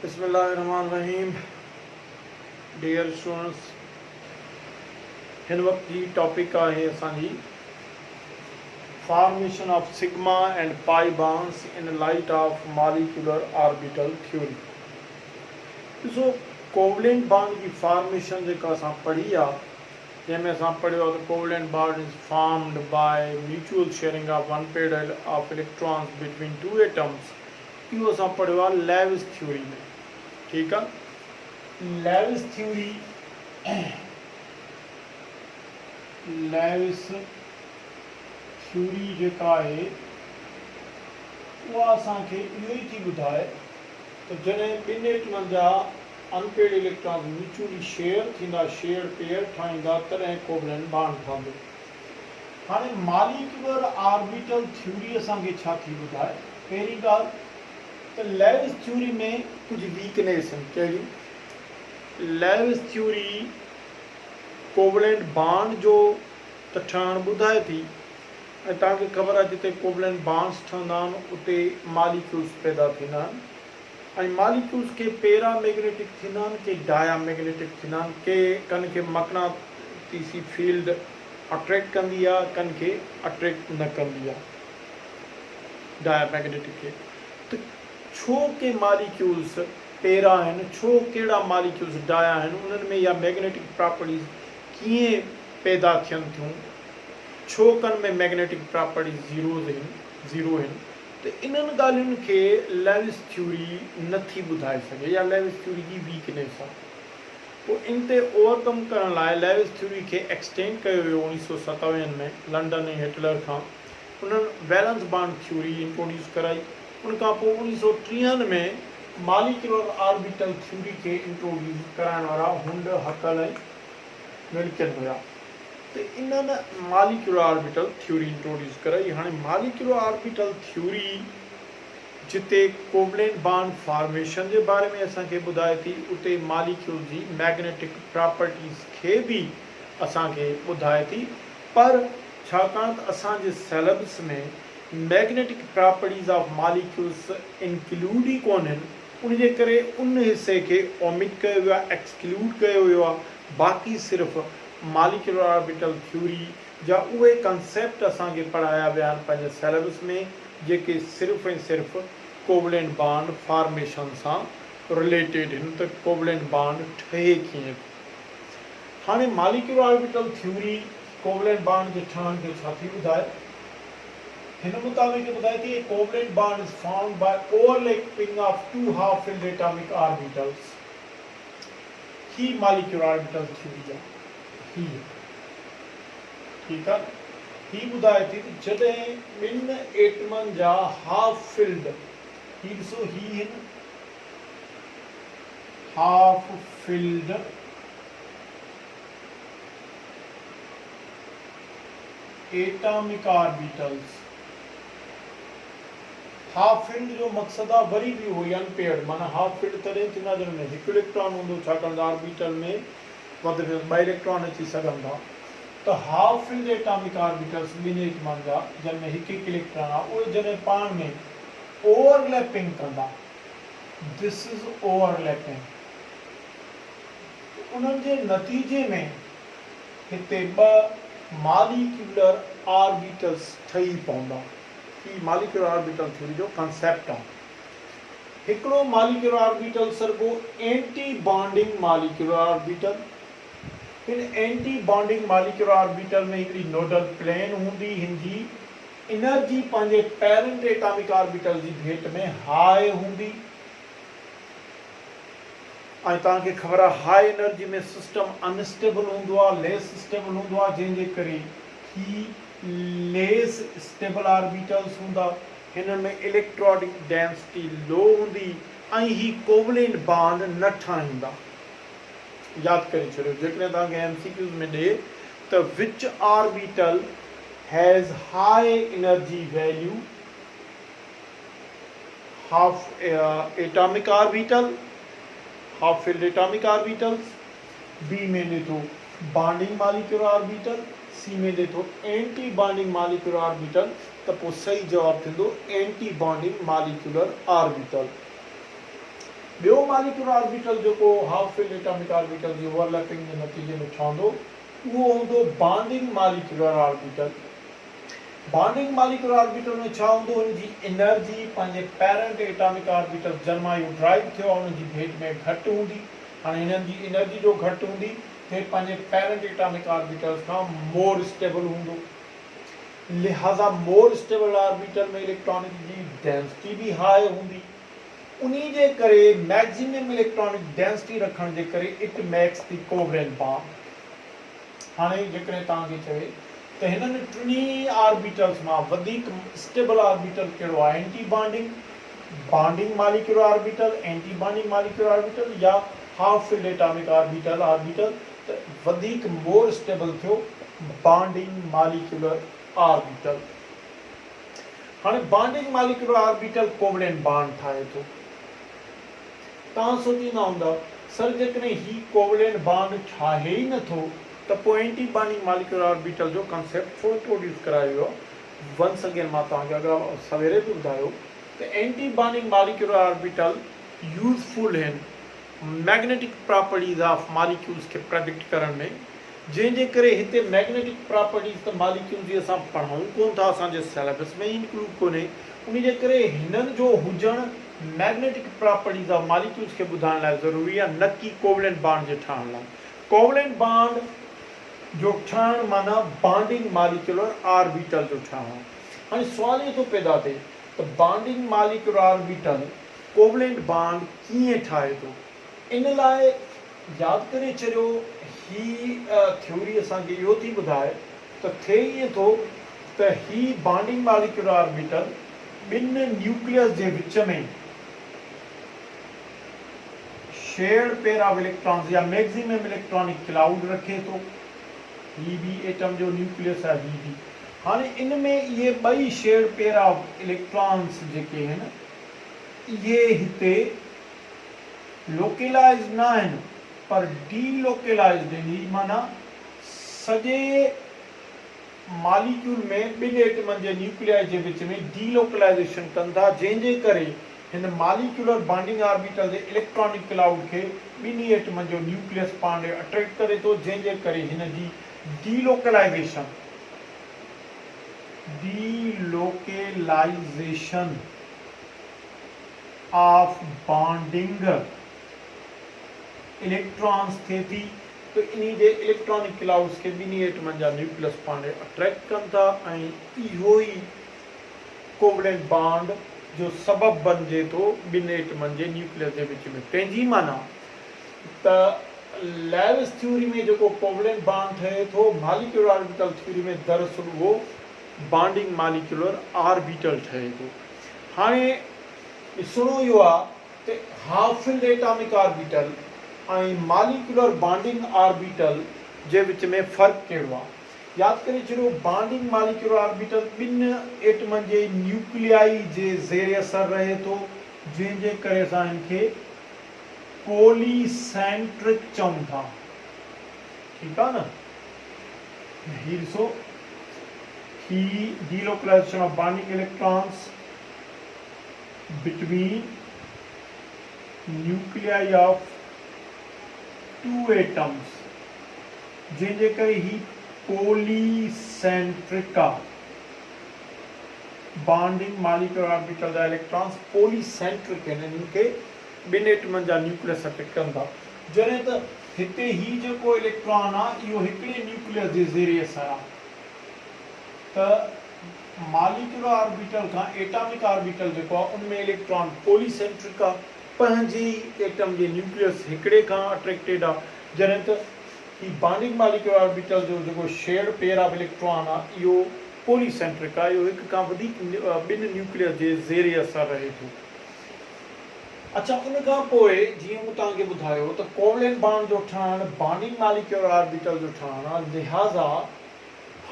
बिस्मिल्लाहिर्रहमानिर्रहीम। Dear students, हिन वक्त जी टॉपिक है असांजी formation of sigma and pi bonds in light of molecular orbital theory. ॾिसो, कोवलेंट बॉन्ड की फॉर्मेशन जेका असां पढ़ी आहे, जंहिंमें असां पढ़ियो आहे त covalent bond is formed by mutual sharing of one pair of electrons between two atoms. इहो असां पढ़ियो आहे लेविस थ्योरी में। ठीक है, लेविस थ्योरी जेका है उहा असांखे इहो ई थी ॿुधाए त जॾहिं ॿिनि एटमनि जा अनपेड इलेक्ट्रॉन म्यूचुअली शेयर थींदा, शेयर पेयर ठाहींदा, तॾहिं कोवलेंट बॉन्ड ठहंदो। हाणे मॉलिक्यूलर ऑर्बिटल थ्योरी असांखे छा थी ॿुधाए? पहिरीं ॻाल्हि त लेविस थ्योरी में कुछ वीकनेस आहिनि। कहिड़ी? लेविस थ्योरी कोवलेंट बॉन्ड जो त ठहणु ॿुधाए थी, ऐं तव्हांखे ख़बर आहे जिते कोवलेंट बॉन्ड्स ठहंदा आहिनि उते मॉलिक्यूल्स पैदा थींदा आहिनि, ऐं मॉलिक्यूल्स के पैरा मैग्नेटिक थींदा आहिनि, के डाया मैग्नेटिक थींदा आहिनि, के कन खे मक़नातीसी फील्ड अट्रैक्ट कंदी आहे, कन खे अट्रैक्ट न कंदी आहे डाया मैग्नेटिक खे। त छो के मॉलिक्यूल्स पैरा आहिनि, छो कहिड़ा मॉलिक्यूल्स डाया आहिनि, उन्हनि में इहा मैग्नेटिक प्रॉपर्टीज़ कीअं पैदा थियनि थियूं, छो कनि में मैग्नेटिक प्रॉपर्टीज़ ज़ीरो आहिनि। त इन्हनि ॻाल्हियुनि खे लेविस थ्योरी नथी ॿुधाए सघे, या लेविस थ्योरी जी वीकनेस आहे। पोइ इन ते ओवरकम करण लाइ लेविस थ्योरी खे एक्सटेंड कयो वियो 1970 में लंडन ऐं हिटलर खां। उन्हनि वैलेंस बॉन्ड थ्योरी इंट्रोड्यूस कराई। उनखां पोइ 1930 में मॉलिक्यूलर ऑर्बिटल थ्योरी खे इंट्रोड्यूस कराइण वारा हुंड, हकल ऐं मिल्किन हुआ। तो इन्होंने मॉलिक्यूलर ऑर्बिटल थ्योरी इंट्रोड्यूस कराई। हाँ, मॉलिक्यूलर ऑर्बिटल थ्योरी जिते कोवलेंट बॉन्ड फॉर्मेशन के बारे में असांखे ॿुधाए थी, उते मॉलिक्यूल की मैग्नेटिक प्रॉपर्टीज़ के भी असांखे ॿुधाए थी। पर छाकाणि त असांजे सिलेबस में magnetic properties of molecules include ही कोन आहिनि, उनजे करे उन हिस्से के ओमिट कयो वियो आहे, एक्सक्लूड कयो वियो आहे। बाक़ी सिर्फ़ मॉलिक्यूलर ऑर्बिटल थ्योरी जा उहे कंसेप्ट असांखे पढ़ाया विया आहिनि पंहिंजे सिलेबस में, जेके सिर्फ़ ऐं सिर्फ़ कोवलेंट बॉन्ड फॉर्मेशन सां रिलेटेड आहिनि, त कोवलेंट बॉन्ड ठहे कीअं। हाणे molecular orbital theory covalent bond जे ठहण खे छा थी ॿुधाए? हिन मुताबिक़ ॿुधाए थी covalent bond is formed by overlapping of two half filled atomic orbitals. ही मॉलिक्यूलर ऑर्बिटल थ्योरी आहे। ठीक है, ही ॿुधाए थी जॾहिं ॿिनि एटमनि जा हाफ फिल्ड, ही ॾिसो, ही आहिनि half filled atomic orbitals. Half field जो मक़सद आहे वरी बि उहो अनपेयर्ड, माना हाफ फील्ड तॾहिं थींदा जंहिंमें हिकु इलेक्ट्रॉन हूंदो, छाकाणि त ऑर्बिटल में वधि में वधि 2 इलेक्ट्रॉन अची सघनि था। त हाफ फील्ड एटॉमिक ऑर्बिटल्स ॿिनि एटमनि जा जंहिंमें हिकु हिकु इलेक्ट्रॉन आहे, उहे जॾहिं पाण में ओवरलैपिंग कंदा, दिस इज़ ओवरलैपिंग, उन्हनि जे नतीजे में हिते 2 मॉलिक्यूलर ऑर्बिटल्स ठही पवंदा। ही मॉलिक्यूलर ऑर्बिटल थ्योरी जो कंसेप्ट आहे। हिकिड़ो मॉलिक्यूलर ऑर्बिटल सर्गो एंटी बॉन्डिंग मॉलिक्यूलर ऑर्बिटल। इन एंटी बॉन्डिंग मॉलिक्यूलर ऑर्बिटल में हिकिड़ी नोडल प्लेन हूंदी, हिनजी एनर्जी पंहिंजे पेरेंट एटॉमिक ऑर्बिटल जी भेट में हाई हूंदी। ऐं तव्हांखे ख़बर आहे हाई एनर्जी में सिस्टम अनस्टेबल हूंदो आहे, लेस स्टेबल हूंदो आहे, जंहिंजे करे ही लेस स्टेबल ऑर्बिटल्स हूंदा। हिन में इलेक्ट्रॉनिक डेंसिटी लो हूंदी ऐं ही कोवलेंट बॉन्ड न ठाहींदा। यादि करे छॾियो, जेकॾहिं तव्हांखे MCQs में ॾे त which orbital has high energy value, half atomic orbital, half filled atomic orbitals, बी में ॾिठो बॉन्डिंग मॉलिक्यूलर ऑर्बिटल, सी में ॾिठो एंटी बॉन्डिंग मॉलिक्यूलर ऑर्बिटल, त पोइ सही जवाब थींदो एंटी बॉन्डिंग मॉलिक्यूलर ऑर्बिटल। ॿियो मालिक्यूलर ऑर्बिटल जेको हाफ फील्ड एटॉमिक ऑर्बिटल जी ओवरलैपिंग जे नतीजे में ठहंदो उहो हूंदो bonding molecular orbital. Bonding molecular orbital में छा हूंदो, हुनजी एनर्जी पंहिंजे पेरेंट एटॉमिक ऑर्बिटल जन्मा इहो ड्राइव थियो आहे हुनजी भेट में घटि हूंदी। हाणे हिननि जी एनर्जी जो घटि हूंदी ते पंहिंजे पेरेंट एटॉमिक ऑर्बिटल्स खां मोर स्टेबल हूंदो। लिहाज़ा मोर स्टेबल ऑर्बिटल में इलेक्ट्रॉनिक जी डेंसिटी भी हाई हूंदी। उन्हीं जे करे मैक्सिमम इलेक्ट्रॉनिक डेंसिटी रखण जे करे it makes the covalent bond. हाणे जेकॾहिं तव्हांखे चवे त हिननि टिनी ऑर्बिटल्स मां वधीक स्टेबल ऑर्बिटल कहिड़ो आहे, anti bonding, bonding molecular orbital, anti bonding molecular orbital या हाफ फील्ड एटॉमिक ऑर्बिटल, त वधीक मोर स्टेबल थियो बॉन्डिंग मालिक्यूलर ऑर्बिटल। हाणे bonding molecular orbital covalent bond ठाहे थो। तव्हां सोचींदा हूंदा सर जेकॾहिं ही कोवेलेंट बॉन्ड ठाहे ई नथो त पोइ एंटी बॉन्डिंग मालिक्यूलर ऑर्बिटल जो कॉन्सेप्ट छो इंट्रोड्यूस करायो वियो। वंस अगेन मां तव्हांखे अॻु सवेरे बि ॿुधायो त anti bonding molecular orbital useful आहिनि मैग्नेटिक प्रॉपर्टीज़ ऑफ मॉलिक्यूल्स खे प्रेडिक्ट करण में, जंहिंजे करे हिते मैग्नेटिक प्रॉपर्टीज़ त मॉलिक्यूल जी असां पढ़ूं कोन था, असांजे सिलेबस में इंक्लूड कोन्हे। उन जे करे हिननि जो हुजणु मैग्नेटिक प्रॉपर्टीज़ ऑफ मॉलिक्यूल्स खे ॿुधाइण लाइ ज़रूरी आहे, न कि कोवेलेंट बॉन्ड जे ठहण लाइ। कोवेलेंट बॉन्ड जो ठहण माना बॉन्डिंग मालिक्यूलर ऑर्बिटल जो ठहण। हाणे सुवाल ये थो पैदा थिए त bonding molecular orbital covalent bond कीअं ठाहे थो। इन लाइ यादि करे छॾियो ही थ्योरी असांखे इहो थी ॿुधाए त थिए ईअं थो त ही बॉन्डिंग मालिक्यूलर ऑर्बिटल ॿिनि न्यूक्लियस जे विच में शेयर्ड पेयर ऑफ इलेक्ट्रॉन्स या मैक्सिमम इलेक्ट्रॉनिक क्लाउड रखे थो। ही भी एटम जो न्यूक्लियस है, ही भी। हाणे इन में ये ॿई शेयर्ड पेयर ऑफ इलेक्ट्रॉन्स जेके आहिनि ये हिते लोकेलाइज न आहिनि पर डीलोकेलाइज्ड आहिनि। ही माना सॼे मॉलिक्यूल में ॿिनि एटमनि जे न्यूक्लियाई जे विच में डीलोकेलाइजेशन कनि था, जंहिंजे करे हिन मॉलिक्यूलर बॉन्डिंग ऑर्बिटल जे इलेक्ट्रॉनिक क्लाउड खे ॿिन्ही एटमनि जो न्यूक्लियस पाण ॾे अट्रैक्ट करे थो, जंहिंजे करे हिन जी डीलोकेलाइजेशन ऑफ बॉन्डिंग इलेक्ट्रॉन्स थिए थी। तो इन्हीं जे इलेक्ट्रॉनिक क्लाउड्स के ॿिन्ही एटमनि जा न्यूक्लियस पाण ॾे अट्रैक्ट कनि था ऐं इहो ई कोवेलेंट बॉन्ड जो सबबु बणिजे थो ॿिनि एटमनि जे न्यूक्लियस जे विच में। पंहिंजी माना त लेविस थ्योरी में जो कोवेलेंट बॉन्ड ठहे थो मालिक्यूलर ऑर्बिटल थ्योरी में दरअसल वो बॉन्डिंग मालिक्यूलर ऑर्बिटल ठहे थो। हाणे ॾिसणो इहो आहे त हाफ फील्ड एटॉमिक ऑर्बिटल ऐं मालिक्यूलर बॉन्डिंग ऑर्बिटल जे विच में फ़र्क़ु कहिड़ो आहे। यादि करे छॾियो बॉन्डिंग मालिक्यूलर ऑर्बिटल ॿिनि एटमनि जे न्यूक्लियाई जे ज़ेरे असर रहे थो, जंहिंजे करे असां हिनखे पॉलीसेंट्रिक चऊं था। ठीकु आहे न। ही ॾिसो ही delocalization of bonding electrons between nuclei of two atoms, जंहिंजे करे ही पॉलीसेंट्रिक आहे। बॉन्डिंग मालिक्यूलर ऑर्बिटल जा इलेक्ट्रॉन्स पॉलीसेंट्रिक आहिनि, इन्हनि खे ॿिनि एटमनि जा न्यूक्लियस अटैक कनि था। जॾहिं त हिते ही जेको इलेक्ट्रॉन आहे इहो हिकिड़े न्यूक्लियस जे ज़ेरे असर आहे। त मालिक्यूलर ऑर्बिटल खां एटॉमिक ऑर्बिटल जेको आहे उनमें इलेक्ट्रॉन पॉलीसेंट्रिक आहे, पंहिंजे एटम जे न्यूक्लियस हिकिड़े खां अट्रैक्टेड आहे। जॾहिं त ही बॉन्डिंग मालिक्यूलर ऑर्बिटल जो जेको शेयर्ड पेयर ऑफ इलेक्ट्रॉन आहे इहो पॉलीसेंट्रिक आहे, इहो हिक खां वधीक ॿिनि न्यूक्लियस जे ज़ेरे असर रहे थो। अच्छा, उन खां पोइ जीअं मूं तव्हांखे ॿुधायो त कोवेलेंट बॉन्ड जो ठहणु बॉन्डिंग मालिक्यूलर ऑर्बिटल जो ठहणु आहे। लिहाज़ा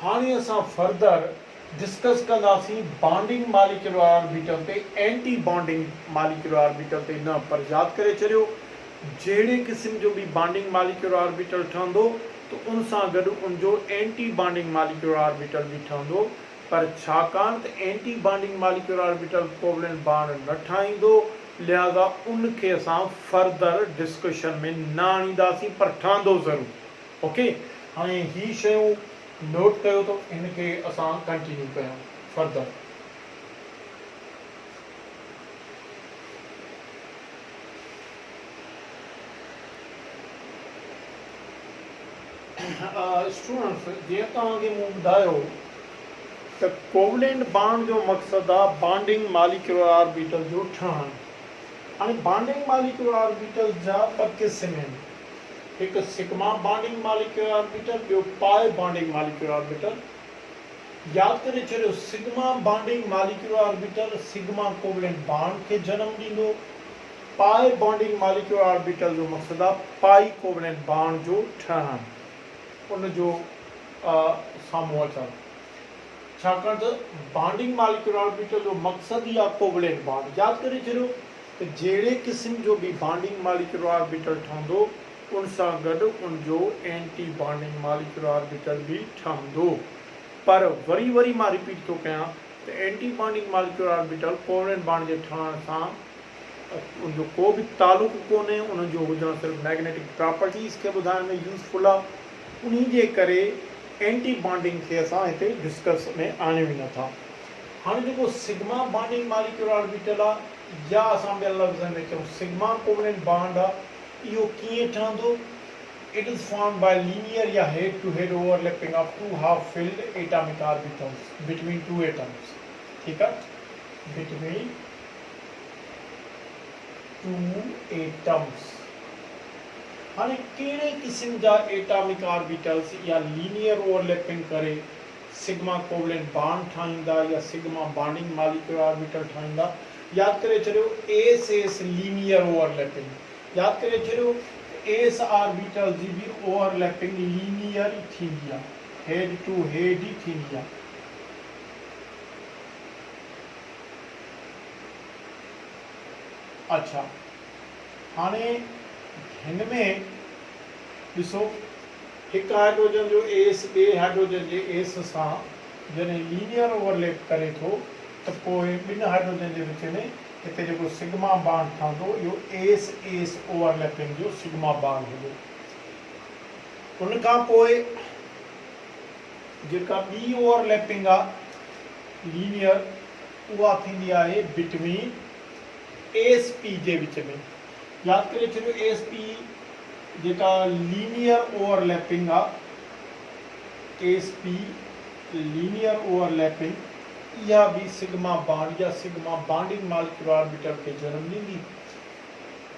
हाणे असां फर्दर डिस्कस कंदासीं बॉन्डिंग मालिक्यूलर ऑर्बिटल ते एंटी बॉन्डिंग मालिक्यूलर ऑर्बिटल ते न, पर यादि करे छॾियो जहिड़े क़िस्म जो बि बॉन्डिंग मालिक्यूलर ऑर्बिटल ठहंदो त उन सां गॾु उनजो एंटी बॉन्डिंग मालिक्यूलर ऑर्बिटल बि ठहंदो। पर छाकाणि त anti bonding molecular orbital covalent bond न ठाहींदो, लिहाज़ा उनके असां फर्दर डिस्कशन में न आणींदासीं, पर ठहंदो ज़रूरु। ओके, हाणे ही शयूं नोट कयो तो इनके असां कंटिन्यू कयूं फर्दर। स्टूडेंट्स, जीअं तव्हांखे मूं ॿुधायो त कोवलेंट बॉन्ड जो मक़सदु आहे बॉन्डिंग मालिक्यूलर ऑर्बिटल जो ठहणु। हाणे बॉन्डिंग मालिक्यूलर ऑर्बिटल जा ॿ क़िस्म आहिनि, हिकु सिग्मा बॉन्डिंग मालिक्यूलर ऑर्बिटल, ॿियो पाए बॉन्डिंग मालिक्यूलर ऑर्बिटल। यादि करे छॾियो, sigma bonding molecular orbital sigma covalent bond खे जनम ॾींदो। पाए बॉन्डिंग मालिक्यूलर ऑर्बिटल जो मक़सदु आहे पाई कोवलेंट बॉन्ड जो ठहणु, उन जो साम्हूं अचणु। छाकाणि त बॉन्डिंग मालिक्यूलर ऑर्बिटल जो मक़सदु ई आहे कोवलेंट बॉन्ड। यादि करे छॾियो त जहिड़े क़िस्म जो बि बॉन्डिंग मालिक्यूलर ऑर्बिटल ठहंदो, उन सां गॾु उनजो एंटी बॉन्डिंग मालिक्यूलर ऑर्बिटल बि ठहंदो। पर वरी वरी मां रिपीट थो कयां त anti bonding molecular orbital covalent bond जे ठहण सां उनजो को बि तालुक़ कोन्हे, उनजो हुजणु सिर्फ़ु मैग्नेटिक प्रॉपर्टीज़ खे ॿुधाइण में यूज़फुल आहे। उन्ही जे करे एंटी बॉन्डिंग खे असां हिते डिस्कस में आणियूं ई नथा। हाणे जेको सिग्मा बॉन्डिंग मालिक्यूलर ऑर्बिटल आहे, या असां ॿियनि लफ़्ज़नि में चऊं सिग्मा कोवलेंट बॉन्ड आहे, इहो कीअं ठहंदो? It is formed by linear या head to head overlapping of two half filled atomic orbitals between two atoms. ठीकु आहे, बिटवीन टू एटम्स। हाणे कहिड़े क़िस्म जा एटॉमिक ऑर्बिटल्स या लीनियर ओवरलैपिंग करे सिग्मा कोवलेंट बॉन्ड ठाहींदा या सिग्मा बॉन्डिंग मालिक्यूलर ऑर्बिटल ठाहींदा? यादि करे छॾियो, एस एस लीनियर ओवरलैपिंग। यादि करे छॾियो, एस ऑर्बिटल जी बि ओवरलैपिंग लीनियर ई थींदी आहे, हेड टू हेड ई थींदी आहे। अच्छा, हाणे हिन में ॾिसो, हिकु हाइड्रोजन जो एस ॿिए हाइड्रोजन जे एस सां जॾहिं लीनियर ओवरलैप करे थो, त पोइ ॿिनि हाइड्रोजन जे विच में हिते जेको सिग्मा बॉन्ड ठहंदो, इहो एस एस ओवरलैपिंग जो सिग्मा बॉन्ड हूंदो। उन खां पोइ जेका ॿी ओवरलैपिंग आहे लीनियर, उहा थींदी आहे बिटवीन एस पी जे विच में। यादि करे छॾियो, एस पी जेका लीनियर ओवरलैपिंग आहे, एस पी लीनियर ओवरलैपिंग, इहा बि सिग्मा बॉन्ड या सिग्मा बॉन्डिंग मालिक्यूलर ऑर्बिटल खे जनम ॾींदी।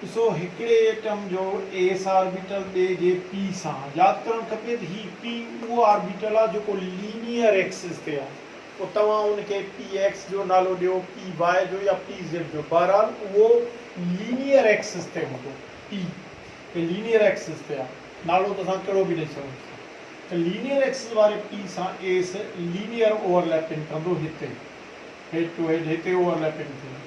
ॾिसो, हिकिड़े एटम जो एस ऑर्बिटल ॿिए जे पी सां, यादि करणु खपे त ही पी उहो ऑर्बिटल आहे जेको लीनियर एक्सिस ते आहे। पोइ तव्हां उनखे पी एक्स जो नालो ॾियो, पी वाई जो या पी ज़ेड जो, बहरहाल उहो लीनियर एक्सिस ते हूंदो। पी लीनियर एक्सिस ते आहे, नालो त असां कहिड़ो बि ॾेई सघूं त लीनियर एक्सिस वारे पी सां एस लीनियर ओवरलैपिंग कंदो, हिते हेड टू हेड हिते ओवरलैपिंग थींदी।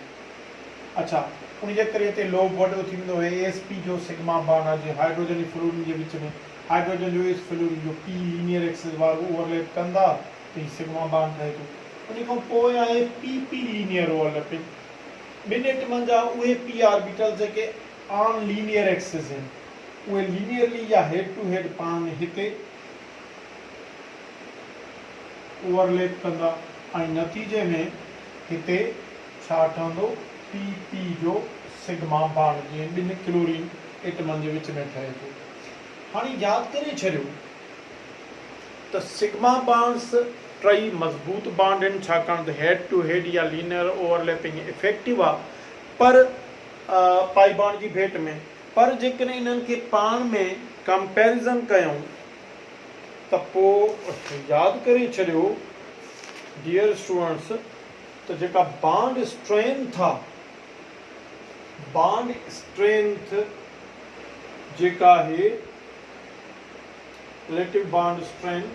अच्छा, उनजे करे हिते लोब वॾो थींदो है, एस पी जो सिग्मा बॉन्ड आहे हाइड्रोजन जी फ्लोरीन जे विच में, हाइड्रोजन जो एस फ्लोरीन जो पी लीनियर एक्सिस वारो ओवरलैप कंदा त ही सिग्मा बॉन्ड ठहे थो। उन खां पोइ आहे पी पी लीनियर ओवरलैपिंग। ॿिनि एटमनि जा उहे पी ऑर्बिटल जेके ऑन लीनियर एक्सिस आहिनि, उहे लीनियरली या हेड टू हेड पाण में हिते ओवरलैप कंदा, ऐं नतीजे में हिते छा ठहंदो? पी पी जो सिग्मा बॉन्ड जीअं ॿिनि क्लोरीन एटमनि जे विच में ठहे थो। हाणे यादि करे छॾियो त सिग्मा बॉन्ड्स टई मज़बूत बॉन्ड आहिनि, छाकाणि त हेड टू हेड या लीनियर ओवरलैपिंग इफेक्टिव आहे, पर पाई बॉन्ड जी भेट में। पर जेकॾहिं इन्हनि खे पाण में कंपैरिज़न कयूं त पोइ यादि करे छॾियो डियर स्टूडेंट्स, त जेका बॉन्ड स्ट्रेंथ आहे, बॉन्ड स्ट्रेंथ जेका आहे रिलेटिव बॉन्ड स्ट्रेंथ,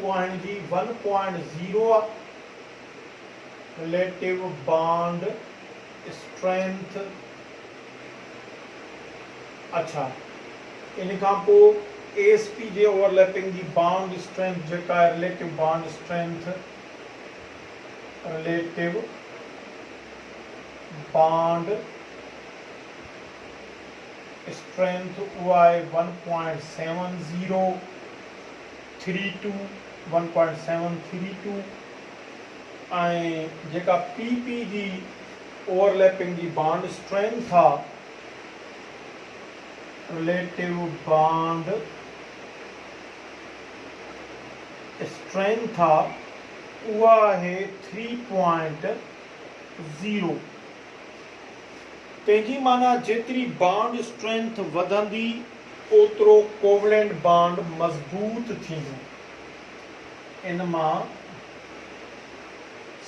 उहा हिन जी 1.0 आहे। Relative bond strength. अच्छा, इन खां पोइ एस पी जे ओवरलैपिंग जी बॉन्ड स्ट्रेंथ जेका आहे relative bond strength, relative bond strength उहा आहे 1.7032 1.732 ऐं जेका PP जी ओवरलैपिंग जी बॉन्ड स्ट्रेंथ आहे रिलेटिव बॉन्ड स्ट्रेंथ आहे उहा आहे 3.0 तंहिंजी माना जेतिरी बॉन्ड स्ट्रेंथ वधंदी ओतिरो कोवलेंट बॉन्ड मज़बूत थींदो इन मां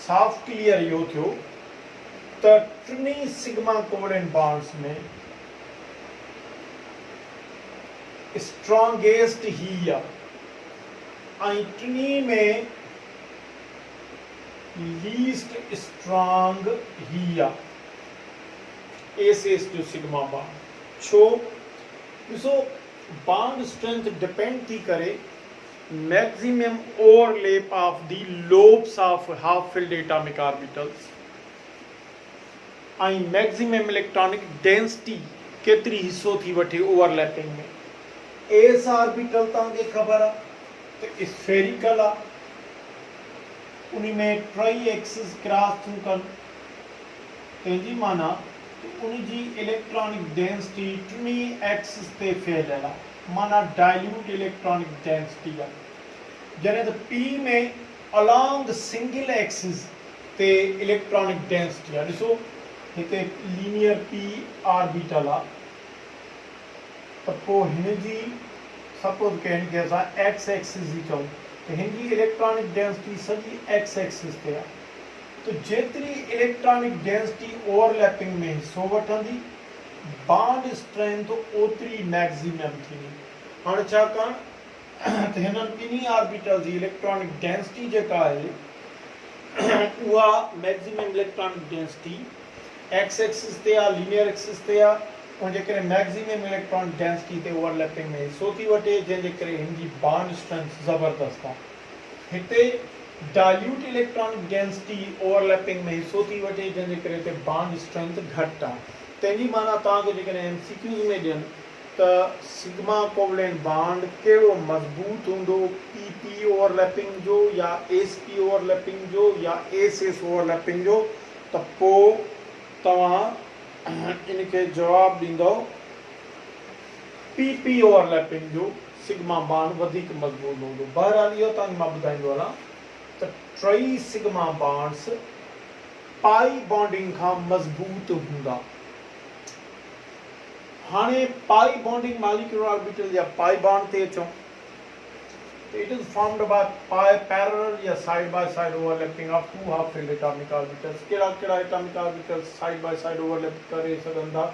साफ़ क्लियर इहो थियो त टिनी सिग्मा कोवलेंट बॉन्ड्स में स्ट्रॉन्गेस्ट ही आहे ऐं टिनी में लीस्ट स्ट्रॉन्ग ही आहे एस जो सिग्मा बॉन्ड छो ॾिसो बॉन्ड स्ट्रेंथ डिपेंड थी करे maximum overlap of the lobes of half filled atomic orbitals ऐं मैक्सिमम इलेक्ट्रॉनिक डेंसिटी केतिरी हिस्सो थी वठे ओवरलैपिंग में एस ऑर्बिटल तव्हांखे ख़बर आहे त स्फेरिकल आहे उन में टई एक्सिस क्रॉस थियूं कनि तंहिंजी माना उनजी इलेक्ट्रॉनिक डेंसिटी टिनी एक्सिस ते फैलियल आहे माना डाइल्यूट इलेक्ट्रॉनिक डेंसिटी आहे जॾहिं त P में अलॉन्ग सिंगल एक्सिस ते इलेक्ट्रॉनिक डेंसिटी आहे ॾिसो हिते लीनियर P ऑर्बिटल आहे त पोइ हिनजी सपोज कयूं हिनखे असां एक्स एक्सिस जी चऊं त हिनजी इलेक्ट्रॉनिक डेंसिटी सॼी एक्स एक्सिस ते आहे तो जेतरी इलेक्ट्रॉनिक डेंसिटी ओवरलैपिंग में हिस्सो वठंदी बॉन्ड स्ट्रेंथ ओतरी मैक्सिमम थींदी हाणे छाकाणि त हिननि ॿिन्ही ऑर्बिटल जी इलेक्ट्रॉनिक डेंसिटी जेका आहे उहा maximum electronic density x axis ते आहे लीनियर एक्सिस ते आहे उनजे करे मैक्सिमम इलेक्ट्रॉनिक डेंसिटी ते ओवरलैपिंग में हिस्सो थी वठे जंहिंजे करे हिनजी बॉन्ड स्ट्रेंथ ज़बरदस्त आहे हिते डाइल्यूट इलेक्ट्रॉनिक डेंसिटी ओवरलैपिंग में हिस्सो थी वठे जंहिंजे करे हिते बॉन्ड स्ट्रेंथ घटि आहे तंहिंजी माना तव्हांखे जेकॾहिं MCQs में ॾियनि त सिग्मा कोवलेंट बॉन्ड कहिड़ो मज़बूत हूंदो PP ओवरलैपिंग जो या SP ओवरलैपिंग जो या SS ओवरलैपिंग जो त पोइ तव्हां इनखे जवाबु ॾींदव PP ओवरलैपिंग जो सिग्मा बॉन्ड वधीक मज़बूत हूंदो बहरहाल इहो तव्हांखे मां ॿुधाईंदो हलां त टई सिग्मा बॉन्ड्स पाई बॉन्डिंग खां मज़बूत हूंदा हाणे पाई बॉन्डिंग मॉलिक्यूलर ऑर्बिटल या पाई बॉन्ड ते अचूं it is formed by pi parallel या side by side overlapping of two half filled atomic orbitals कहिड़ा कहिड़ा atomic orbitals side by side overlap करे सघनि था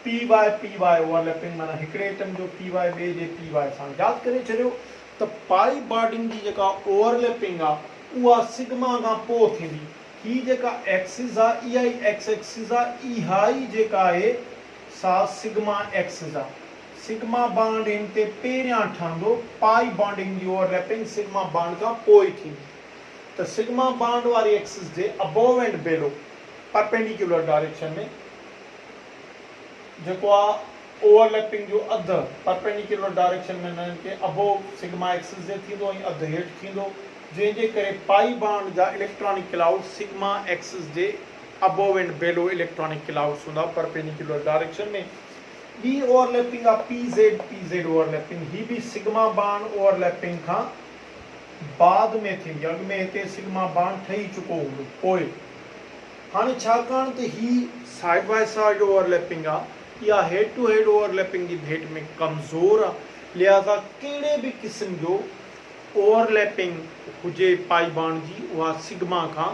P by ओवरलैपिंग माना हिकिड़े एटम जो P by ॿिए जे P by सां यादि करे छॾियो त पाई बॉन्डिंग जी जेका ओवरलैपिंग आहे उहा सिग्मा खां पोइ थींदी ही जेका एक्सिस आहे इहा ई एक्स एक्सिस आहे इहा ई जेका आहे सा सिग्मा एक्सिस आहे सिग्मा बॉन्ड हिन ते पहिरियां ठहंदो पाई बॉन्डिंग जी ओवरलैपिंग सिग्मा बॉन्ड खां पोइ थींदी त सिग्मा बॉन्ड वारी एक्सिस जे अबोव एंड बिलो परपेंडिकुलर डायरेक्शन में जेको आहे ओवरलैपिंग जो अधु परपेंडिकुलर डायरेक्शन में हिननि खे अबोव सिग्मा एक्सिस जे थींदो ऐं अधु हेठि थींदो जंहिंजे करे पाई बॉन्ड जा electronic cloud sigma axis J above and बिलो इलेक्ट्रॉनिक क्लाउड्स हूंदा परपेंडिकुलर डायरेक्शन में ॿी ओवरलैपिंग आहे PZ ओवरलैपिंग ही बि सिग्मा बॉन्ड ओवरलैपिंग खां बाद में थींदी अॻु में हिते सिग्मा बॉन्ड ठही चुको हूंदो पोइ हाणे छाकाणि त ही साइड बाय साइड ओवरलैपिंग आहे या हेड टू हेड ओवरलैपिंग जी भेट में कमज़ोर आहे लिहाज़ा कहिड़े बि क़िस्म जो ओवरलैपिंग हुजे पाई बॉन्ड जी उहा सिग्मा खां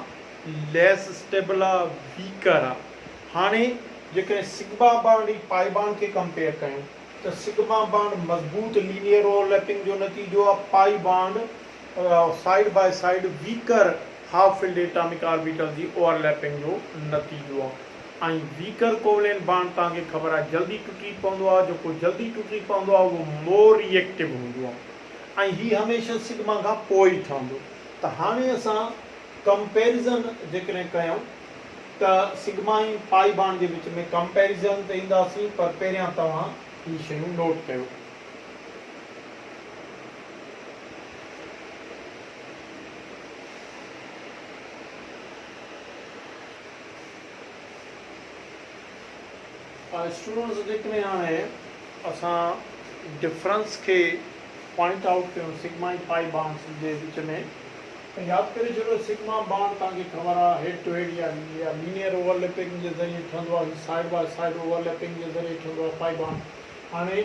लेस स्टेबल आहे वीकर आहे हाणे जेकॾहिं सिग्मा बॉन्ड जी पाई बॉन्ड खे कंपेयर कयूं त सिग्मा बॉन्ड मज़बूत लीनियर ओवरलैपिंग जो नतीजो आहे pi bond side by side weaker half filled atomic orbital जी ओवरलैपिंग जो नतीजो आहे ऐं वीकर कोवलेंट बॉन्ड तव्हांखे ख़बर आहे जल्दी टुटी पवंदो आहे जेको जल्दी टुटी पवंदो आहे उहो मोर रिएक्टिव हूंदो आहे ऐं हीउ हमेशह सिग्मा खां पोइ ई ठहंदो त हाणे असां कंपेरिज़न जेकॾहिं कयूं त सिग्मा ऐं पाई बांड जे विच में कंपेरिज़न ते ईंदासीं, पर पहिरियां तव्हां ही शयूं नोट कयो। स्टूडेंट्स जेकॾहिं हाणे असां डिफरेंस खे पॉइंट आउट कयूं सिग्मा ऐं पाई बांड्स जे विच में, त यादि करे छॾियो सिग्मा बांड तव्हांखे ख़बर आहे हेड टू हेड या लीनियर ओवरलैपिंग जे ज़रिए ठहंदो आहे, साइड बाय साइड ओवरलैपिंग जे ज़रिए ठहंदो आहे पाई बांड। हाणे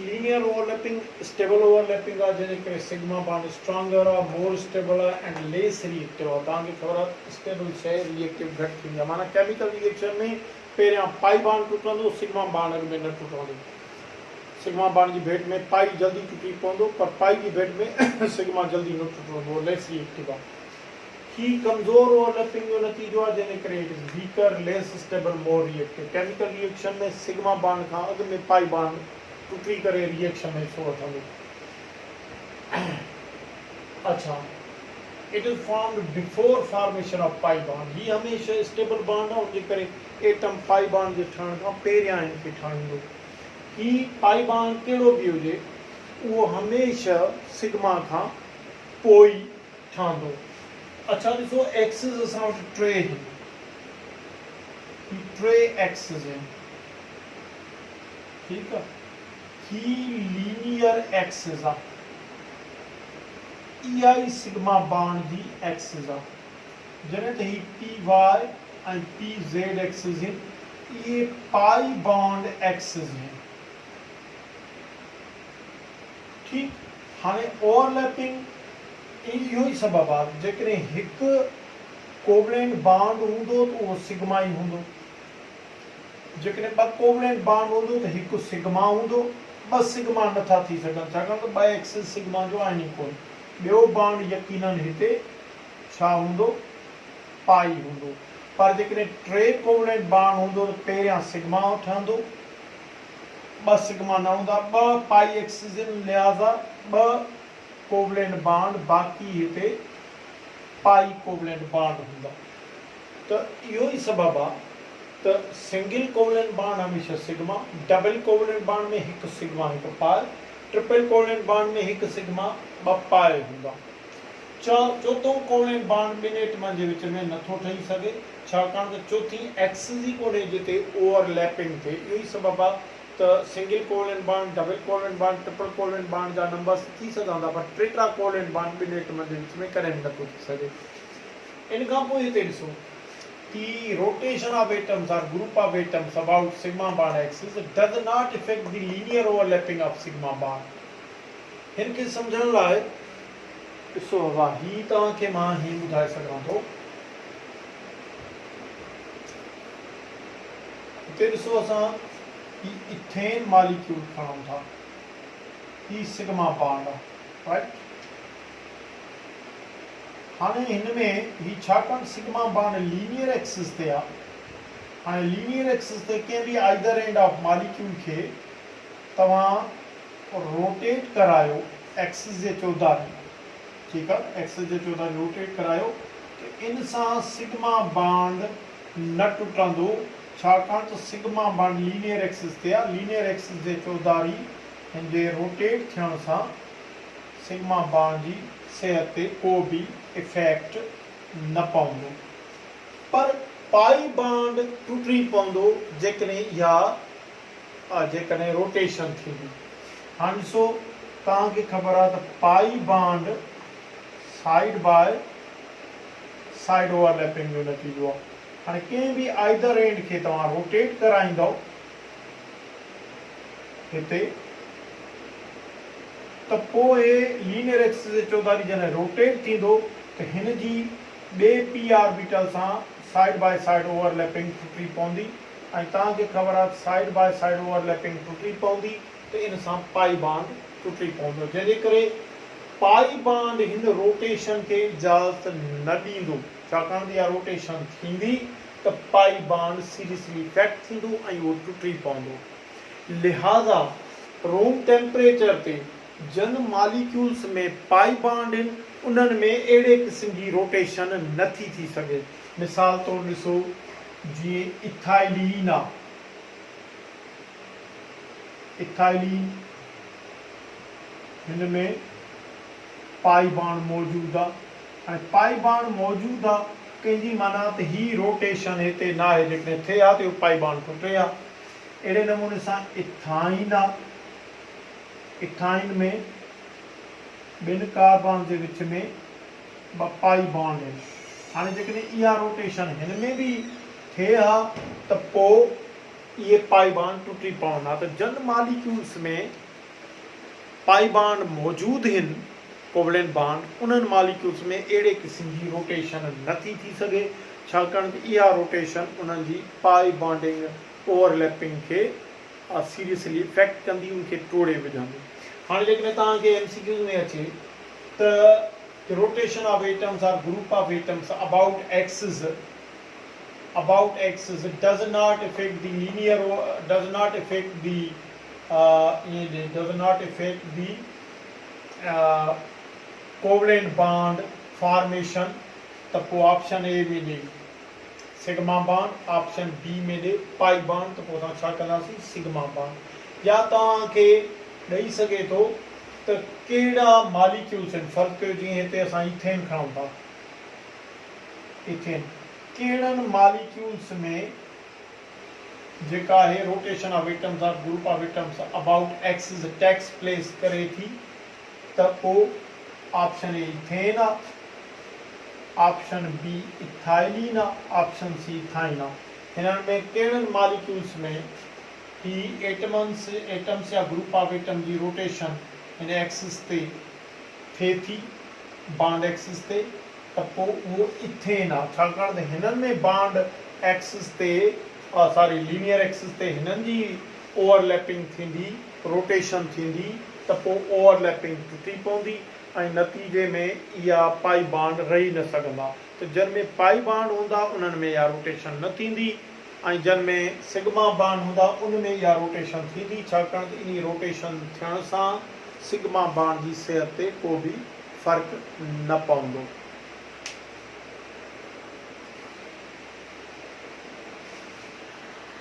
लीनियर ओवरलैपिंग स्टेबल ओवरलैपिंग आहे, जंहिंजे करे सिग्मा बांड स्ट्रॉन्गर आहे, मोर स्टेबल आहे एंड लेस रिएक्टिव आहे। तव्हांखे ख़बर आहे स्टेबल शइ रिएक्टिव घटि थींदी आहे, माना केमिकल रिएक्शन में पहिरियां पाई बांड टुटंदो, सिग्मा बांड में न टुटंदो। सिग्मा बांड जी भेट में पाई जल्दी टुटी पवंदो, पर पाई जी भेट में सिग्मा जल्दी न टुटंदो, लेस रिएक्टिव आहे। ही कमज़ोर ओवरलैपिंग जो नतीजो आहे, जंहिंजे करे it is weaker, lace stable, more reactive. Chemical reaction में सिग्मा बांड खां अॻु में पाई बांड टुटी करे रिएक्शन में हिस्सो वठंदो। अच्छा, it is formed before formation of pie bond. ही हमेशह स्टेबल बांड आहे, उनजे करे एटम पाई बांड जे ठहण खां पहिरियां हिनखे ठहंदो। ही पाई बांड कहिड़ो बि हुजे उहो हमेशह सिग्मा खां पोइ ठहंदो। अच्छा ॾिसो, एक्सिस असां वटि टे आहिनि, टे एक्सिस आहिनि, ठीकु आहे। ही लीनियर एक्सिस आहे, इहा ई सिग्मा बांड जी एक्सिस आहे। जॾहिं त ही पी वाई ऐं पी ज़ेड एक्सिस आहिनि, इहे पाई बांड एक्सिस आहिनि, ठीकु। हाणे ओवरलैपिंग इहो ई सबबु आहे, जेकॾहिं हिकु कोवलेंट बांड हूंदो त उहो सिग्मा ई हूंदो, जेकॾहिं ॿ कोवलेंट बांड हूंदो त हिकु सिग्मा हूंदो। ॿ सिग्मा नथा थी सघनि, छाकाणि त ॿ एक्सिस सिग्मा जो आहिनि ई कोन। ॿियो बांड यकीनन हिते छा हूंदो, पाई हूंदो। पर जेकॾहिं टे कोवलेंट बांड हूंदो त पहिरियां सिग्मा ठहंदो, ॿ सिग्मा न हूंदा, ॿ पाई एक्सिस आहिनि, लिहाज़ा ॿ कोवलेंट बांड, बाक़ी हिते पाई कोवलेंट बांड हूंदा। त इहो ई सबबु आहे त सिंगल कोवलेंट बांड हमेशह सिग्मा, डबल कोवलेंट बांड में हिकु सिग्मा हिकु पाई, ट्रिपल कोवलेंट बांड में हिकु सिग्मा ॿ पाई हूंदा। चोथों कोवलेंट बांड ॿिनि एटमनि जे विच में नथो ठही सघे, छाकाणि त चोथी एक्सिस ई कोन्हे जिते ओवरलैपिंग थिए। इहो ई सबबु आहे त single covalent bond, double covalent bond, triple covalent bond जा नंबर्स थी सघंदा, पर टेट्रा कोवलेंट बांड ॿिनि एटमनि जे विच में कॾहिं बि नथो थी सघे। इन खां पोइ हिते ॾिसो कि rotation of atoms or group of atoms about sigma bond axis does not affect the linear overlapping of sigma bond. हिनखे सम्झण लाइ ॾिसो, वाह, ही तव्हांखे मां ही ॿुधाए सघां थो। हिते ॾिसो, असां ही इथेन मॉलिक्यूल खणूं था, ही सिग्मा बॉन्ड आहे, राइट। हाणे हिन में ही छाकाणि सिग्मा बॉन्ड लीनियर एक्सिस ते आहे, हाणे लीनियर एक्सिस ते कंहिं बि आइदर एंड ऑफ मॉलिक्यूल खे तव्हां रोटेट करायो एक्सिस जे चौधारी, ठीकु आहे, एक्सिस जे चौधारी रोटेट करायो त इन सां सिग्मा बॉन्ड न टुटंदो, छाकाणि त सिग्मा बॉन्ड लीनियर एक्सिस ते आहे। लीनियर एक्सिस जे चौधारी हिन जे रोटेट थियण सां सिग्मा बॉन्ड जी सिहत ते को बि इफेक्ट न पवंदो, पर पाई बॉन्ड टुटी पवंदो जेकॾहिं रोटेशन थींदी। हाणे ॾिसो, तव्हांखे ख़बर आहे त pi bond side by side overlapping जो नतीजो आहे। हाणे कंहिं बि आइदर एंड खे तव्हां रोटेट कराईंदव हिते, त पोइ लीनियर एक्सिस जे चौधारी जॾहिं रोटेट थींदो त हिन जी ॿिए पी ऑर्बिटल सां साइड बाय साइड ओवरलैपिंग टुटी पवंदी, ऐं तव्हांखे ख़बर आहे साइड बाय साइड ओवरलैपिंग टुटी पवंदी त इन सां पाई बॉन्ड टुटी पवंदो, जंहिंजे करे पाई बॉन्ड हिन रोटेशन खे इजाज़त न ॾींदो। छाकाणि त इहा रोटेशन थींदी त पाई बॉन्ड सीरियसली इफेक्ट थींदो ऐं उहो टुटी पवंदो। लिहाज़ा रूम टेम्परेचर ते जन मॉलिक्यूल्स में पाई बॉन्ड आहिनि, उन्हनि में अहिड़े क़िस्म जी रोटेशन नथी थी सघे। मिसाल तौरु ॾिसो, जीअं इथाइलीन आहे, इथाइलीन हिन में पाई बाण मौजूदु आहे। हाणे पाई बाण मौजूदु आहे कंहिंजी माना त ही रोटेशन हिते न आहे, जेकॾहिं थिए हा त पाई बाण टुटे हा। अहिड़े नमूने सां इथाइन आहे, इथाइन में ॿिनि कार्बन जे विच में ॿ पाई बाण आहिनि। हाणे जेकॾहिं इहा रोटेशन हिन में बि थिए हा त पोइ इहे पाई बाण टुटी पवंदा। त जन मॉलिक्यूल्स में पाई बाण मौजूदु आहिनि, कोवलेंट बाण, उन्हनि मॉलिक्यूल्स में अहिड़े क़िस्म जी रोटेशन नथी थी सघे, छाकाणि त इहा रोटेशन उन्हनि जी पाई बॉन्डिंग ओवरलैपिंग खे सीरियसली इफेक्ट कंदी, उनखे तोड़े विझंदी। हाणे जेकॾहिं तव्हांखे MCQs में अचे त rotation of atoms or group of atoms about axis does not affect the linear, does not affect the covalent bond formation, त पोइ ऑप्शन ए में ॾे सिग्मा बॉन्ड, ऑप्शन बी में ॾे पाई बॉन्ड, त पोइ असां छा कंदासीं सिग्मा बॉन्ड। या तव्हांखे ॾेई सघे थो त कहिड़ा मॉलिक्यूल्स आहिनि, फ़र्ज़ु कयो जीअं हिते असां इथेन खणूं था, इथेन कहिड़नि मॉलिक्यूल्स में जेका आहे rotation of atoms or group of atoms about axis takes place करे थी, त पोइ ऑप्शन ए इथेन आहे, ऑप्शन बी इथाइलीन आहे, ऑप्शन सी इथाइन आहे। हिननि में कहिड़नि मॉलिक्यूल्स में ही एटम्स या ग्रुप ऑफ एटम जी रोटेशन हिन एक्सिस ते थिए थी, बॉन्ड एक्सिस ते, त पोइ उहो इथेन आहे। छाकाणि त हिननि में बॉन्ड एक्सिस ते लीनियर एक्सिस ते हिननि जी ओवरलैपिंग थींदी, रोटेशन थींदी, त पोइ ओवरलैपिंग टुटी पवंदी ऐं नतीजे में इहा पाई बॉन्ड रही न सघंदा। त जिन में पाई बॉन्ड हूंदा उन्हनि में इहा रोटेशन न थींदी, ऐं जिन में सिग्मा बॉन्ड हूंदा उन में इहा रोटेशन थींदी, छाकाणि त इन रोटेशन थियण सां सिग्मा बॉन्ड जी सिहत ते को बि फ़र्क़ु न पवंदो।